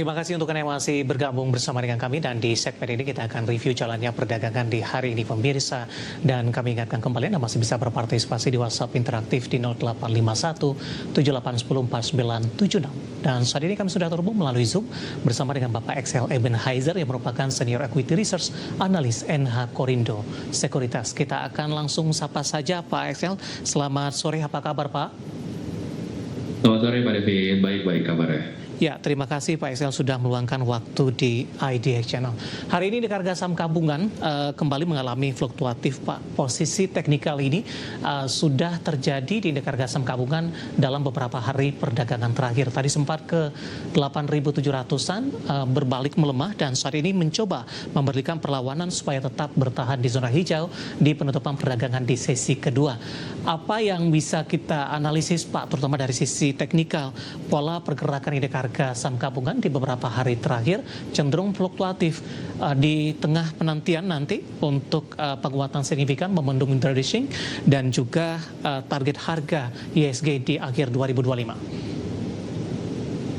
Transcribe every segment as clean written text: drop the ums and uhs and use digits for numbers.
Terima kasih untuk Anda yang masih bergabung bersama dengan kami, dan di segmen ini kita akan review jalannya perdagangan di hari ini pemirsa. Dan kami ingatkan kembali Anda masih bisa berpartisipasi di WhatsApp interaktif di 0851 7810 4976. Dan saat ini kami sudah terhubung melalui Zoom bersama dengan Bapak Excel Ebenheiser yang merupakan Senior Equity Research Analyst NH Korindo Sekuritas. Kita akan langsung sapa saja Pak Excel. Selamat sore, apa kabar Pak? Selamat sore Pak Devi, baik-baik kabarnya. Ya, terima kasih Pak Excel sudah meluangkan waktu di IDX Channel. Hari ini di harga saham gabungan kembali mengalami fluktuatif Pak. Posisi teknikal ini sudah terjadi di harga saham gabungan dalam beberapa hari perdagangan terakhir. Tadi sempat ke 8.700-an berbalik melemah dan saat ini mencoba memberikan perlawanan supaya tetap bertahan di zona hijau di penutupan perdagangan di sesi kedua. Apa yang bisa kita analisis Pak, terutama dari sisi teknikal, pola pergerakan indeks harga saham gabungan di beberapa hari terakhir cenderung fluktuatif di tengah penantian nanti untuk penguatan signifikan momentum introducing dan juga target harga IHSG di akhir 2025.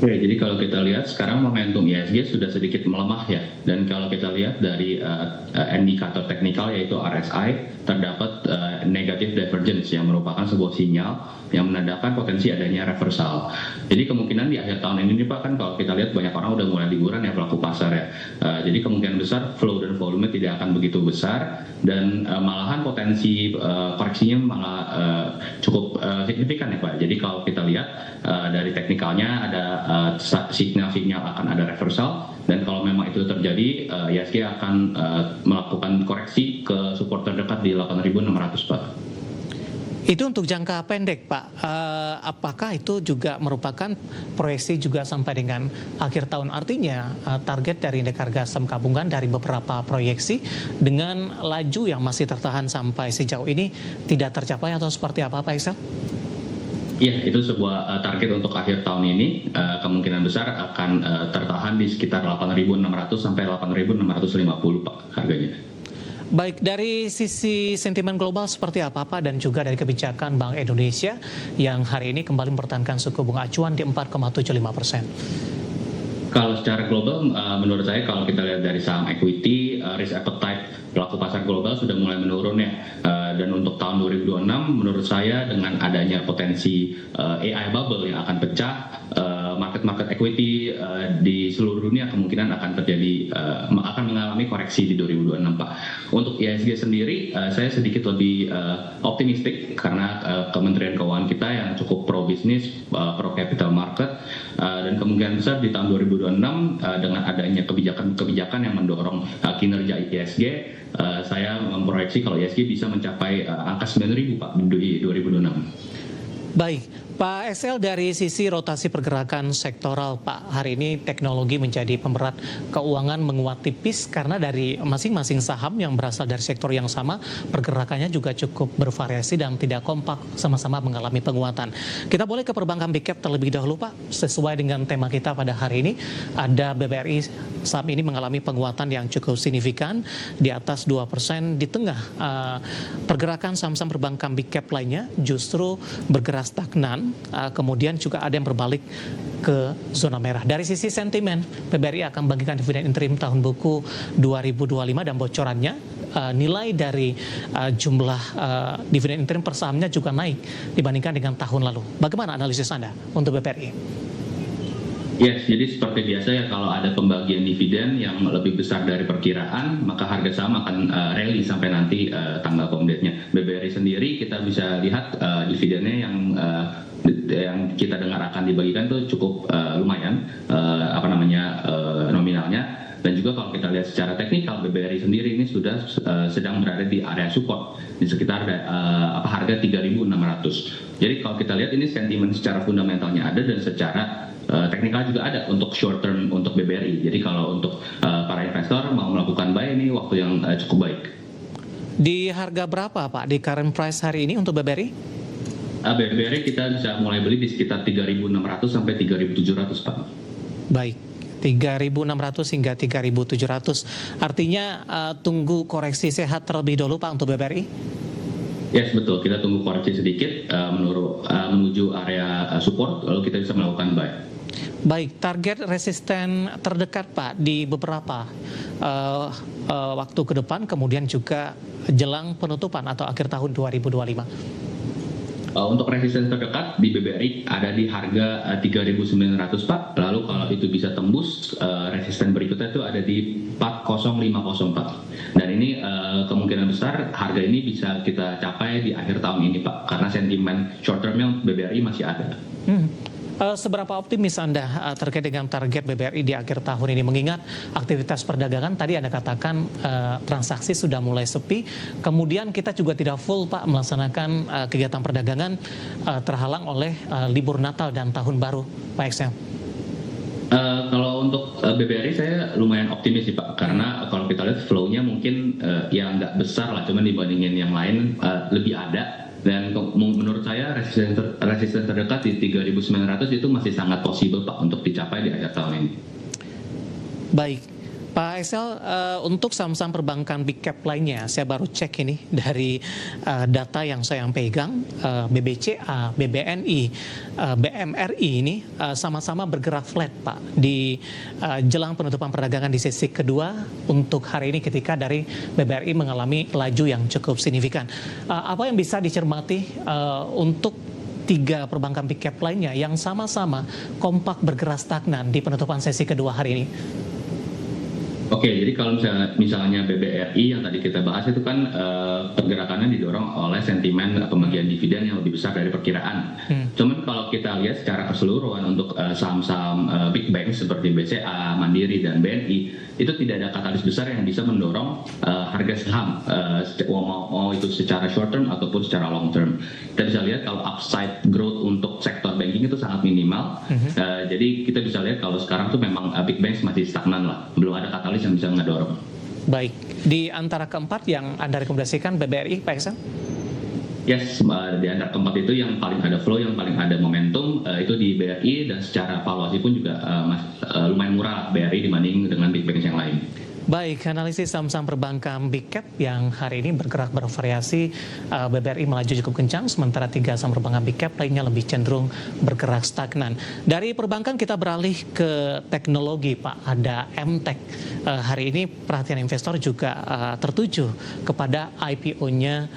Oke, jadi kalau kita lihat sekarang momentum IHSG sudah sedikit melemah ya, dan kalau kita lihat dari indikator teknikal yaitu RSI terdapat negative divergence yang merupakan sebuah sinyal yang menandakan potensi adanya reversal. Jadi kemungkinan di akhir tahun ini Pak, kan kalau kita lihat banyak orang udah mulai liburan ya pelaku pasar ya. Jadi kemungkinan besar flow dan volume tidak akan begitu besar, dan malahan potensi koreksinya malah cukup signifikan ya Pak. Jadi kalau kita lihat dari teknikalnya ada sinyal-sinyal akan ada reversal, dan kalau memang itu terjadi IHSG akan melakukan koreksi ke support terdekat di 8.600 Pak. Itu untuk jangka pendek Pak, apakah itu juga merupakan proyeksi juga sampai dengan akhir tahun? Artinya target dari indeks harga saham gabungan dari beberapa proyeksi dengan laju yang masih tertahan sampai sejauh ini tidak tercapai atau seperti apa Pak Excel? Iya, itu sebuah target untuk akhir tahun ini kemungkinan besar akan tertahan di sekitar 8.600 sampai 8.650 Pak harganya. Baik, dari sisi sentimen global seperti apa Pak, dan juga dari kebijakan Bank Indonesia yang hari ini kembali mempertahankan suku bunga acuan di 4,75%. Kalau secara global, menurut saya kalau kita lihat dari saham equity, risk appetite pelaku pasar global sudah mulai menurun ya. Dan untuk tahun 2026, menurut saya dengan adanya potensi AI bubble yang akan pecah, market equity di seluruh dunia kemungkinan akan terjadi, akan mengalami koreksi di 2026 Pak. Untuk IHSG sendiri, saya sedikit lebih optimistik karena Kementerian Keuangan kita yang cukup pro bisnis, pro capital market, dan kemungkinan besar di tahun 2026 dengan adanya kebijakan yang mendorong kinerja IHSG, saya memproyeksi kalau IHSG bisa mencapai angka 9.000 Pak di 2026. Baik, Pak Excel, dari sisi rotasi pergerakan sektoral Pak, hari ini teknologi menjadi pemberat keuangan menguat tipis karena dari masing-masing saham yang berasal dari sektor yang sama, pergerakannya juga cukup bervariasi dan tidak kompak, sama-sama mengalami penguatan. Kita boleh ke perbankan big cap terlebih dahulu Pak, sesuai dengan tema kita pada hari ini, ada BBRI saham ini mengalami penguatan yang cukup signifikan di atas 2%, di tengah pergerakan saham-saham perbankan big cap lainnya justru bergerak stagnan, kemudian juga ada yang berbalik ke zona merah. Dari sisi sentimen, BBRI akan bagikan dividen interim tahun buku 2025 dan bocorannya nilai dari jumlah dividen interim per sahamnya juga naik dibandingkan dengan tahun lalu. Bagaimana analisis Anda untuk BBRI? Yes, jadi seperti biasa ya, kalau ada pembagian dividen yang lebih besar dari perkiraan, maka harga saham akan rally sampai nanti tanggal pembeliannya. BBRI sendiri kita bisa lihat dividennya yang kita dengar akan dibagikan itu cukup lumayan, nominalnya. Dan juga kalau kita lihat secara teknikal, BBRI sendiri ini sudah sedang berada di area support di sekitar harga 3.600. Jadi kalau kita lihat ini sentimen secara fundamentalnya ada, dan secara teknikal juga ada untuk short term untuk BBRI. Jadi kalau untuk para investor mau melakukan buy, ini waktu yang cukup baik. Di harga berapa Pak di current price hari ini untuk BBRI? BBRI kita bisa mulai beli di sekitar 3.600 sampai 3.700 Pak. Baik. 3.600 hingga 3.700. Artinya tunggu koreksi sehat terlebih dahulu Pak untuk BBRI? Yes, betul. Kita tunggu koreksi sedikit menuju area support, lalu kita bisa melakukan buy. Baik, target resisten terdekat Pak di beberapa waktu ke depan, kemudian juga jelang penutupan atau akhir tahun 2025. Untuk resisten terdekat di BBRI ada di harga 3.900 Pak. Lalu kalau itu bisa tembus, resisten berikutnya itu ada di 4050 Pak. Dan ini kemungkinan besar harga ini bisa kita capai di akhir tahun ini Pak. Karena sentimen short termnya BBRI masih ada. Seberapa optimis Anda terkait dengan target BBRI di akhir tahun ini, mengingat aktivitas perdagangan tadi Anda katakan transaksi sudah mulai sepi, kemudian kita juga tidak full Pak melaksanakan kegiatan perdagangan terhalang oleh libur Natal dan Tahun Baru, Pak Excel? Kalau untuk BBRI saya lumayan optimis sih Pak, karena kalau kita lihat flow-nya mungkin ya nggak besar lah, cuman dibandingin yang lain lebih ada. Dan menurut saya resisten terdekat di 3.900 itu masih sangat possible Pak untuk dicapai di akhir tahun ini. Baik, Pak Excel, untuk saham-saham perbankan big cap lainnya, saya baru cek ini dari data yang saya pegang, BBCA, BBNI, BMRI ini sama-sama bergerak flat Pak di jelang penutupan perdagangan di sesi kedua untuk hari ini ketika dari BBRI mengalami laju yang cukup signifikan. Apa yang bisa dicermati untuk tiga perbankan big cap lainnya yang sama-sama kompak bergerak stagnan di penutupan sesi kedua hari ini? Oke, jadi kalau misalnya BBRI yang tadi kita bahas itu kan pergerakannya didorong oleh sentimen pembagian dividen yang lebih besar dari perkiraan. Cuman kalau kita lihat secara keseluruhan untuk saham-saham big bank seperti BCA, Mandiri, dan BNI, itu tidak ada katalis besar yang bisa mendorong harga saham, mau itu secara short term ataupun secara long term. Kita bisa lihat kalau upside growth untuk sektor banking itu sangat minimal. Jadi kita bisa lihat kalau sekarang tuh memang big banks masih stagnan lah, belum ada katalis yang bisa ngedorong. Baik, di antara keempat yang Anda rekomendasikan BBRI, Pak Eksan? Yes, di antara keempat itu yang paling ada flow, yang paling ada momentum itu di BRI, dan secara valuasi pun juga lumayan murah BRI dibanding dengan big banks yang lain. Baik, analisis saham-saham perbankan big cap yang hari ini bergerak bervariasi, BBRI melaju cukup kencang, sementara tiga saham perbankan big cap lainnya lebih cenderung bergerak stagnan. Dari perbankan kita beralih ke teknologi, Pak. Ada MTech. Hari ini perhatian investor juga tertuju kepada IPO-nya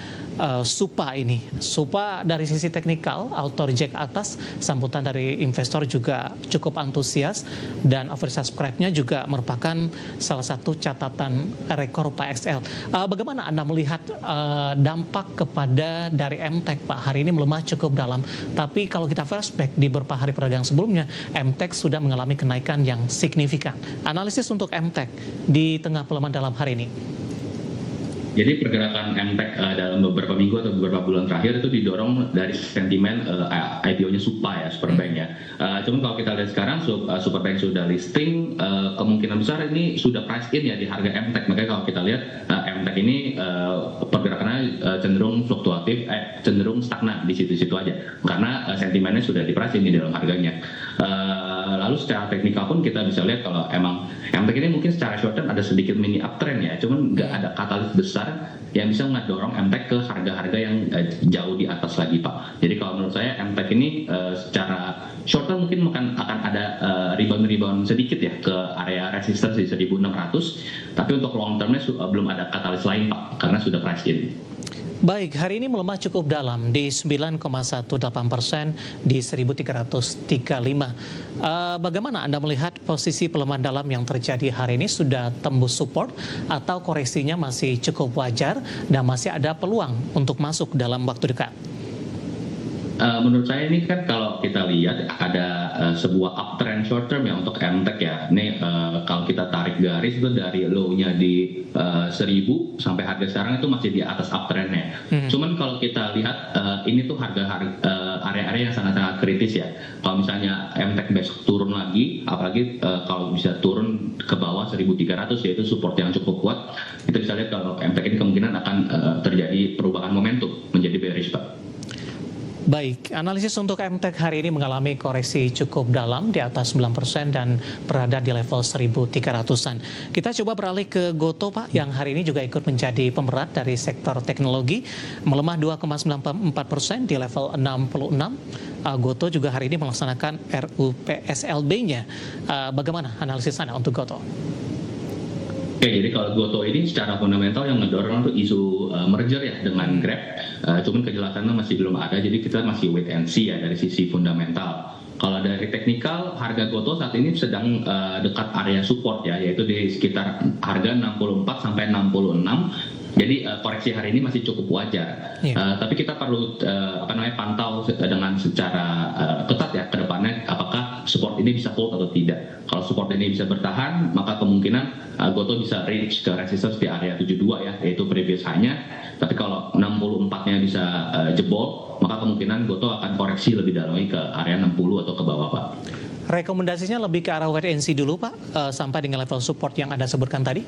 Supa ini. Supa dari sisi teknikal, auto reject atas, sambutan dari investor juga cukup antusias, dan oversubscribe-nya juga merupakan salah satu catatan rekor Pak XL. Bagaimana Anda melihat dampak kepada dari MTech Pak? Hari ini melemah cukup dalam, tapi kalau kita flashback di beberapa hari perdagangan sebelumnya, MTech sudah mengalami kenaikan yang signifikan. Analisis untuk MTech di tengah pelemahan dalam hari ini. Jadi pergerakan MTech dalam beberapa minggu atau beberapa bulan terakhir itu didorong dari sentimen IPO-nya Supa ya, Superbank ya. Cuman kalau kita lihat sekarang Superbank sudah listing, kemungkinan besar ini sudah price in ya di harga MTech. Makanya kalau kita lihat MTech ini pergerakannya cenderung fluktuatif, cenderung stagnan di situ-situ aja. Karena sentimennya sudah di price in di dalam harganya. Lalu secara teknikal pun kita bisa lihat kalau emang MTech ini mungkin secara short term ada sedikit mini uptrend ya, cuman nggak ada katalis besar yang bisa ngedorong MTech ke harga-harga yang jauh di atas lagi Pak. Jadi kalau menurut saya MTech ini secara short term mungkin akan ada rebound sedikit ya ke area resistance di 1.600, tapi untuk long termnya belum ada katalis lain Pak, karena sudah price in. Baik, hari ini melemah cukup dalam di 9,18% di 1.335. Bagaimana Anda melihat posisi pelemahan dalam yang terjadi hari ini? Sudah tembus support atau koreksinya masih cukup wajar dan masih ada peluang untuk masuk dalam waktu dekat? Menurut saya ini kan kalau kita lihat ada sebuah uptrend short term ya untuk MTech ya. Ini kalau kita tarik garis itu dari low-nya di 1.000 sampai harga sekarang itu masih di atas uptrendnya. Cuman kalau kita lihat ini tuh area-area yang sangat-sangat kritis ya. Kalau misalnya MTech besok turun lagi, apalagi kalau bisa turun ke bawah 1.300 yaitu support yang cukup kuat, kita bisa lihat kalau MTech ini kemungkinan akan terjadi perubahan momentum menjadi bearish Pak. Baik, analisis untuk MTEK hari ini mengalami koreksi cukup dalam di atas 9% dan berada di level 1.300-an. Kita coba beralih ke Gotoh Pak, yang hari ini juga ikut menjadi pemberat dari sektor teknologi, melemah 2,94% di level 66. Gotoh juga hari ini melaksanakan RUPSLB-nya. Bagaimana analisis Anda untuk Gotoh? Oke, jadi kalau Gotoh ini secara fundamental yang ngedorong itu isu merger ya dengan Grab. Cuman kejelasannya masih belum ada, jadi kita masih wait and see ya dari sisi fundamental. Kalau dari teknikal, harga Gotoh saat ini sedang dekat area support ya, yaitu di sekitar harga 64 sampai 66. Jadi koreksi hari ini masih cukup wajar. Tapi kita perlu pantau dengan secara ketat ya ke depannya, apakah support ini bisa hold atau tidak. Kalau support ini bisa bertahan, maka kemungkinan Gotoh bisa reach ke resistance di area 72 ya, yaitu previous high-nya. Tapi kalau 64-nya bisa jebol, maka kemungkinan Gotoh akan koreksi lebih dalam lagi ke area 60 atau ke bawah, Pak. Rekomendasinya lebih ke arah wait and see dulu Pak, sampai dengan level support yang Anda sebutkan tadi?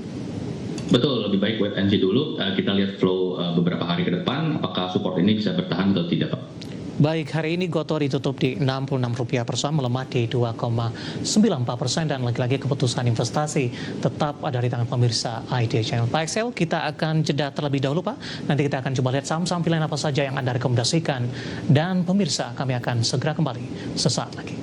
Betul, lebih baik wait and see dulu. Kita lihat flow beberapa hari ke depan, apakah support ini bisa bertahan atau tidak, Pak. Baik, hari ini Gotoh ditutup di Rp66 per saham, melemah di 2,94%, dan lagi-lagi keputusan investasi tetap ada di tangan pemirsa ID Channel. Pak Excel, kita akan jeda terlebih dahulu Pak. Nanti kita akan coba lihat saham-saham pilihan apa saja yang Anda rekomendasikan. Dan pemirsa, kami akan segera kembali sesaat lagi.